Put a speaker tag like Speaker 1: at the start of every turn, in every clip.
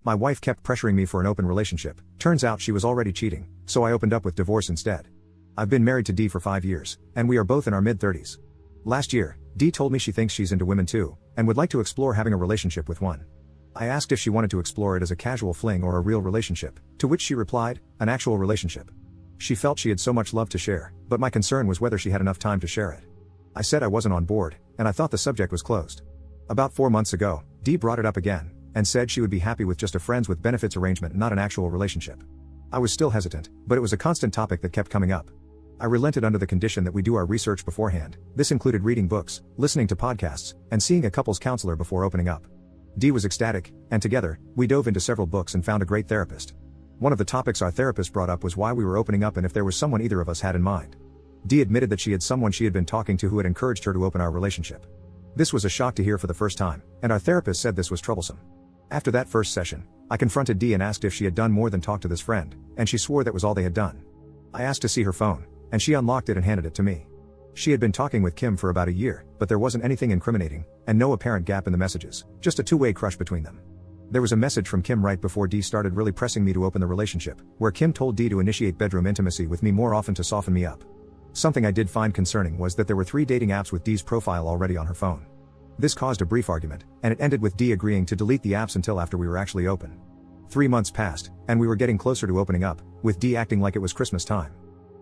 Speaker 1: My wife kept pressuring me for an open relationship. Turns out she was already cheating, so I opened up with divorce instead. I've been married to Dee for 5 years, and we are both in our mid-30s. Last year, Dee told me she thinks she's into women too, and would like to explore having a relationship with one. I asked if she wanted to explore it as a casual fling or a real relationship, to which she replied, an actual relationship. She felt she had so much love to share, but my concern was whether she had enough time to share it. I said I wasn't on board, and I thought the subject was closed. About 4 months ago, Dee brought it up again, and said she would be happy with just a friends with benefits arrangement, not an actual relationship. I was still hesitant, but it was a constant topic that kept coming up. I relented under the condition that we do our research beforehand. This included reading books, listening to podcasts, and seeing a couples counselor before opening up. Dee was ecstatic, and together, we dove into several books and found a great therapist. One of the topics our therapist brought up was why we were opening up and if there was someone either of us had in mind. Dee admitted that she had someone she had been talking to who had encouraged her to open our relationship. This was a shock to hear for the first time, and our therapist said this was troublesome. After that first session, I confronted Dee and asked if she had done more than talk to this friend, and she swore that was all they had done. I asked to see her phone, and she unlocked it and handed it to me. She had been talking with Kim for about a year, but there wasn't anything incriminating, and no apparent gap in the messages, just a two-way crush between them. There was a message from Kim right before Dee started really pressing me to open the relationship, where Kim told Dee to initiate bedroom intimacy with me more often to soften me up. Something I did find concerning was that there were 3 dating apps with Dee's profile already on her phone. This caused a brief argument, and it ended with Dee agreeing to delete the apps until after we were actually open. 3 months passed, and we were getting closer to opening up, with Dee acting like it was Christmas time.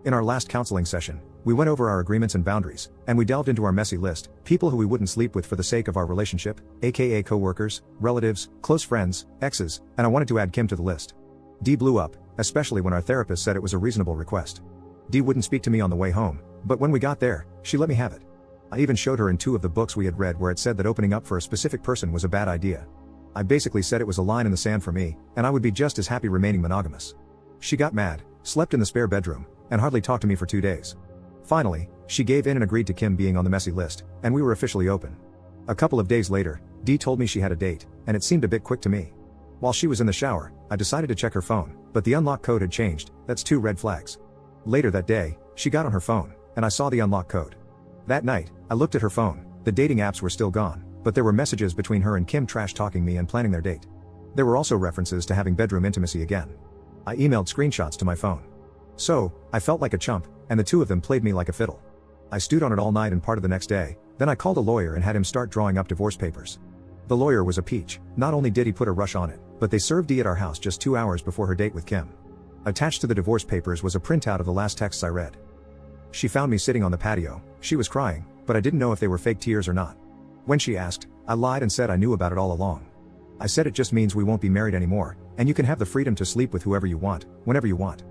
Speaker 1: In our last counseling session, we went over our agreements and boundaries, and we delved into our messy list, people who we wouldn't sleep with for the sake of our relationship, aka co-workers, relatives, close friends, exes, and I wanted to add Kim to the list. Dee blew up, especially when our therapist said it was a reasonable request. Dee wouldn't speak to me on the way home, but when we got there, she let me have it. I even showed her in 2 of the books we had read where it said that opening up for a specific person was a bad idea. I basically said it was a line in the sand for me, and I would be just as happy remaining monogamous. She got mad, slept in the spare bedroom, and hardly talked to me for 2 days. Finally, she gave in and agreed to Kim being on the messy list, and we were officially open. A couple of days later, Dee told me she had a date, and it seemed a bit quick to me. While she was in the shower, I decided to check her phone, but the unlock code had changed. That's 2 red flags. Later that day, she got on her phone, and I saw the unlock code. That night, I looked at her phone. The dating apps were still gone, but there were messages between her and Kim trash-talking me and planning their date. There were also references to having bedroom intimacy again. I emailed screenshots to my phone. So, I felt like a chump, and the 2 of them played me like a fiddle. I stewed on it all night and part of the next day, then I called a lawyer and had him start drawing up divorce papers. The lawyer was a peach. Not only did he put a rush on it, but they served Dee at our house just 2 hours before her date with Kim. Attached to the divorce papers was a printout of the last texts I read. She found me sitting on the patio. She was crying, but I didn't know if they were fake tears or not. When she asked, I lied and said I knew about it all along. I said it just means we won't be married anymore, and you can have the freedom to sleep with whoever you want, whenever you want.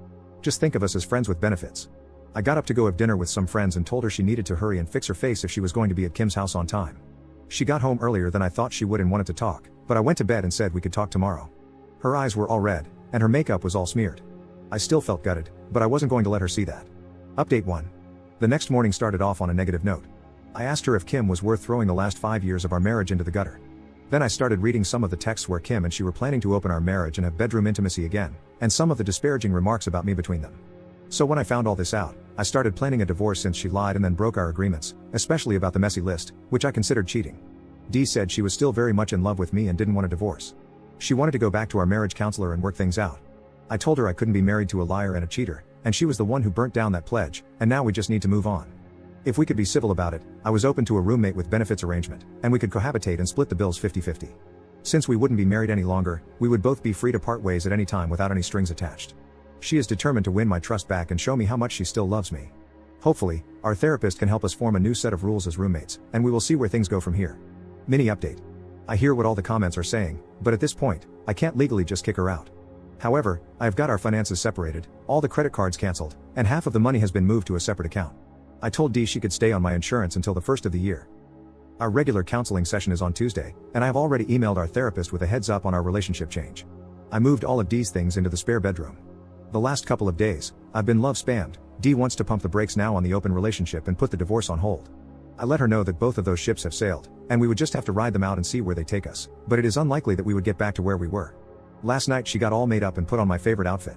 Speaker 1: Just think of us as friends with benefits. I got up to go have dinner with some friends and told her she needed to hurry and fix her face if she was going to be at Kim's house on time. She got home earlier than I thought she would and wanted to talk, but I went to bed and said we could talk tomorrow. Her eyes were all red, and her makeup was all smeared. I still felt gutted, but I wasn't going to let her see that. Update 1. The next morning started off on a negative note. I asked her if Kim was worth throwing the last 5 years of our marriage into the gutter. Then I started reading some of the texts where Kim and she were planning to open our marriage and have bedroom intimacy again, and some of the disparaging remarks about me between them. So when I found all this out, I started planning a divorce since she lied and then broke our agreements, especially about the messy list, which I considered cheating. Dee said she was still very much in love with me and didn't want a divorce. She wanted to go back to our marriage counselor and work things out. I told her I couldn't be married to a liar and a cheater, and she was the one who burnt down that pledge, and now we just need to move on. If we could be civil about it, I was open to a roommate with benefits arrangement, and we could cohabitate and split the bills 50-50. Since we wouldn't be married any longer, we would both be free to part ways at any time without any strings attached. She is determined to win my trust back and show me how much she still loves me. Hopefully, our therapist can help us form a new set of rules as roommates, and we will see where things go from here. Mini update. I hear what all the comments are saying, but at this point, I can't legally just kick her out. However, I have got our finances separated, all the credit cards cancelled, and half of the money has been moved to a separate account. I told Dee she could stay on my insurance until the first of the year. Our regular counseling session is on Tuesday, and I have already emailed our therapist with a heads up on our relationship change. I moved all of Dee's things into the spare bedroom. The last couple of days, I've been love spammed. Dee wants to pump the brakes now on the open relationship and put the divorce on hold. I let her know that both of those ships have sailed, and we would just have to ride them out and see where they take us, but it is unlikely that we would get back to where we were. Last night she got all made up and put on my favorite outfit.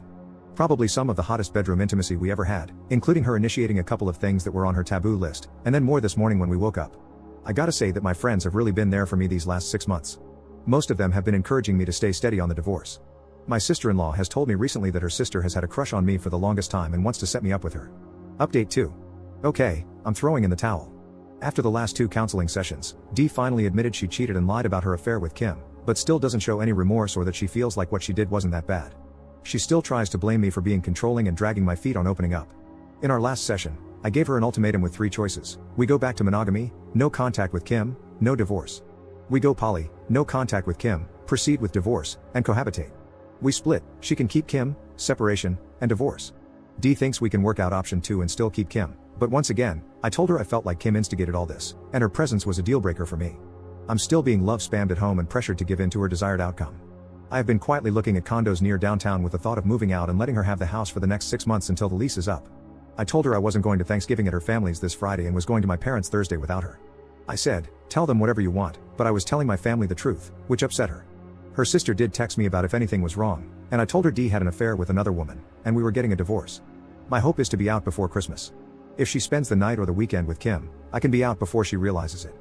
Speaker 1: Probably some of the hottest bedroom intimacy we ever had, including her initiating a couple of things that were on her taboo list, and then more this morning when we woke up. I gotta say that my friends have really been there for me these last 6 months. Most of them have been encouraging me to stay steady on the divorce. My sister-in-law has told me recently that her sister has had a crush on me for the longest time and wants to set me up with her. Update 2. Okay, I'm throwing in the towel. After the last 2 counseling sessions, Dee finally admitted she cheated and lied about her affair with Kim, but still doesn't show any remorse or that she feels like what she did wasn't that bad. She still tries to blame me for being controlling and dragging my feet on opening up. In our last session, I gave her an ultimatum with 3 choices. We go back to monogamy, no contact with Kim, no divorce. We go poly, no contact with Kim, proceed with divorce, and cohabitate. We split, she can keep Kim, separation, and divorce. Dee thinks we can work out option 2 and still keep Kim, but once again, I told her I felt like Kim instigated all this, and her presence was a deal breaker for me. I'm still being love spammed at home and pressured to give in to her desired outcome. I have been quietly looking at condos near downtown with the thought of moving out and letting her have the house for the next 6 months until the lease is up. I told her I wasn't going to Thanksgiving at her family's this Friday and was going to my parents' Thursday without her. I said, tell them whatever you want, but I was telling my family the truth, which upset her. Her sister did text me about if anything was wrong, and I told her Dee had an affair with another woman, and we were getting a divorce. My hope is to be out before Christmas. If she spends the night or the weekend with Kim, I can be out before she realizes it.